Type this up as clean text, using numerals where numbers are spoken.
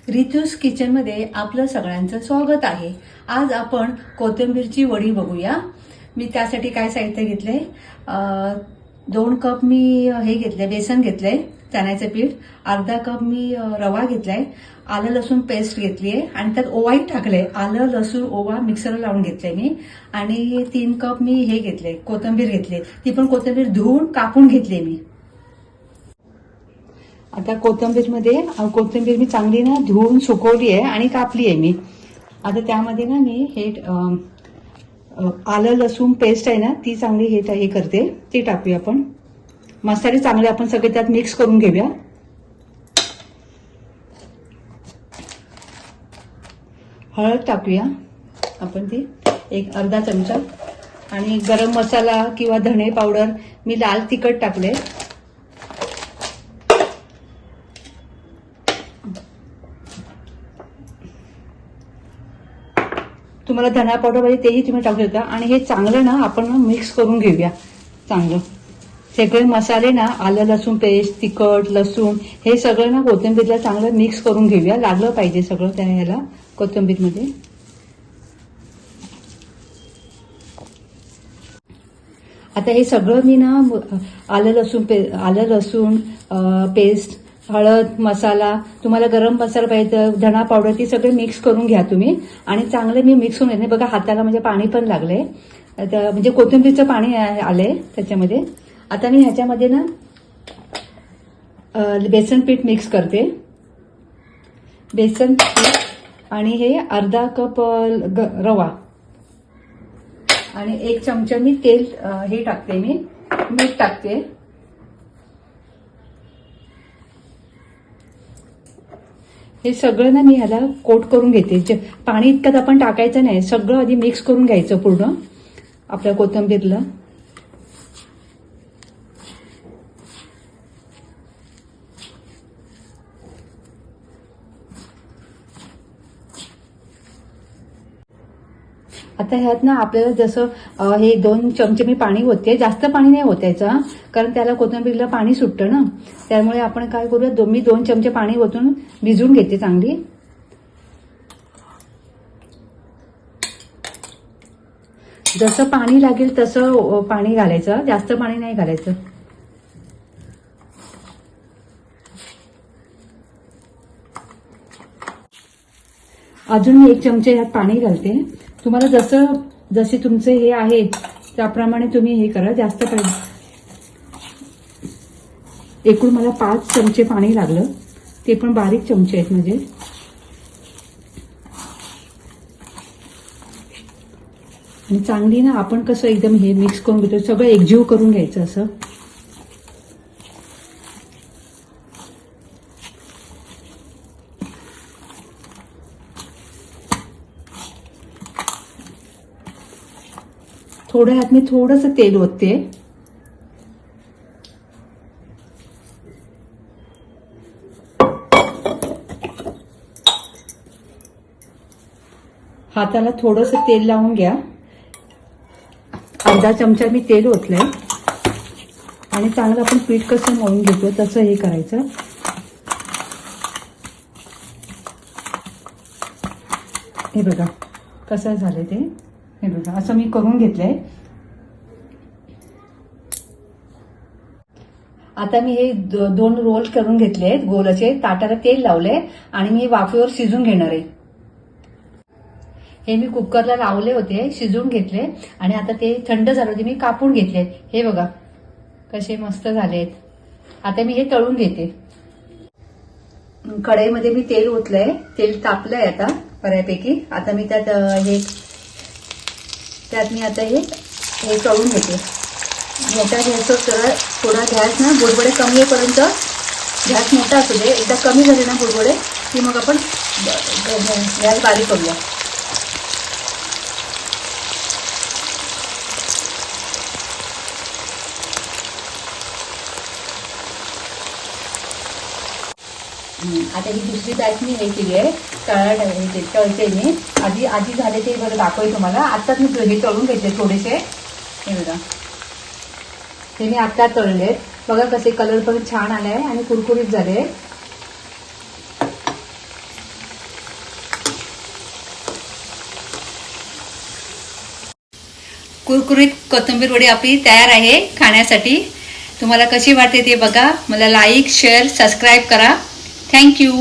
रितूस किचनमध्ये आपलं सगळ्यांचं स्वागत आहे। आज आपण कोथिंबीरची वडी बघूया। मी त्यासाठी काय साहित्य घेतले, 2 कप मी हे घेतले, बेसन घेतले चण्याचे पीठ, अर्धा कप मी रवा घेतलाय, आलं लसूण पेस्ट घेतली आहे आणि त्यात ओवाही टाकले, आलं लसूण ओवा मिक्सरला लावून घेतले मी। आणि 3 कप मी हे घेतले, कोथिंबीर घेतली, ती पण कोथिंबीर धुवून कापून घेतली मी। आता कोथिंबीर मी चांगली ना धुवून सुकवली आहे आणि कापली आहे मी। आता त्यामध्ये ना मी हे आलं लसूण पेस्ट आहे ना, ती चांगली हे करते, ती टाकूया आपण। मसाले चांगले आपण सगळे त्यात मिक्स करून घेऊया। हळद टाकूया आपण, ती एक अर्धा चमचा, आणि गरम मसाला किंवा धणे पावडर, मी लाल तिखट टाकले। तुम्हाला धना पावडर पाहिजे तेही तुम्ही टाकू शकता। आणि हे चांगलं ना आपण मिक्स करून घेऊया चांगलं। सगळे मसाले ना, आलं लसूण पेस्ट, तिखट, लसूण, हे सगळं ना कोथिंबीरला चांगलं मिक्स करून घेऊया। लागलं पाहिजे सगळं त्या ह्याला कोथिंबीरमध्ये। आता हे सगळं मी ना आलं लसूण पेस्ट, हळद, मसाला, तुम्हाला गरम मसाला पाहिजे, धना पावडर, ती सगळे मिक्स करून घ्या तुम्ही। आणि चांगले मी मिक्स होऊन येते बघा, हाताला म्हणजे पाणी पण लागले, म्हणजे कोथिंबीरचं पाणी आलंय त्याच्यामध्ये। आता मी ह्याच्यामध्ये ना बेसन पीठ मिक्स करते, बेसन पीठ, आणि हे अर्धा कप रवा, आणि 1 चमचा मी तेल हे टाकते, मी मीठ टाकते। हे सगळं ना मी ह्याला कोट करून घेते। पाणी इतकं आपण टाकायचं नाही, सगळं आधी मिक्स करून घ्यायचं पूर्ण आपल्या कोथिंबीरला। आता ह्यात ना आपल्याला जसं हे 2 चमचे मी पाणी होते, जास्त पाणी नाही होतायचं, कारण त्याला कोथिंबीरला पाणी सुटतं ना, त्यामुळे आपण काय करूया, मी 2 चमचे पाणी ओतून भिजवून घेते चांगली। जसं पाणी लागेल तसं पाणी घालायचं, जास्त पाणी नाही घालायचं। अजून मी 1 चमचे यात पाणी घालते। तुम्हाला जसे तुमचे हे आहे त्याप्रमाणे तुम्ही हे करा, जास्त पाहिजे। एकूण मला 5 चमचे पाणी लागलं, ते पण बारीक चमचे आहेत म्हणजे। आणि चांगली ना आपण कसं एकदम हे मिक्स करून घेतो, सगळं एकजीव करून घ्यायचं असं। थोड्या ह्यात मी थोडंसं तेल ओतते, हाताला थोडंसं तेल लावून घ्या। अर्धा चमचा मी तेल ओतलंय, आणि चांगलं आपण पीठ कसं मळून घेतो तसं हे करायचं। हे बघा कसं झालं ते, हे बघा असं मी करून घेतलंय। आता मी हे 2 रोल करून घेतले, गोलाचे, ताटाला तेल लावले, आणि मी वाफेवर शिजून घेणार आहे। हे मी कुकरला लावले होते, शिजून घेतले, आणि आता ते थंड झाले होते, मी कापून घेतले। हे बघा कसे मस्त झालेत। आता मी हे तळून घेते। कढईमध्ये मी तेल ओतलंय, तेल तापलंय आता बऱ्यापैकी। आता मी त्यात मी आता हे तळून घेते। मोठ्या गॅसवर थोडा गॅस ना बुडबुडे कमी होईपर्यंत, गॅस मोठा असू दे, एकदा कमी झाले ना बुडबुडे की मग आपण गॅस बारीक करूया। आता ही दुसरी बॅच मी हे केली आहे, तळते मी। आधी झाले ते बरं दाखवते तुम्हाला। आत्ताच मी हे तळून घेतले थोडेसे, हे बघा हे मी आत्ता तळले बघा, कसे कलर पण छान आलाय आणि कुरकुरीत झाले। कुरकुरीत कोथिंबीर वडी आपली तयार आहे खाण्यासाठी. तुम्हाला कशी वाटते ते बघा. मला लाईक शेअर सबस्क्राईब करा. थँक्यू.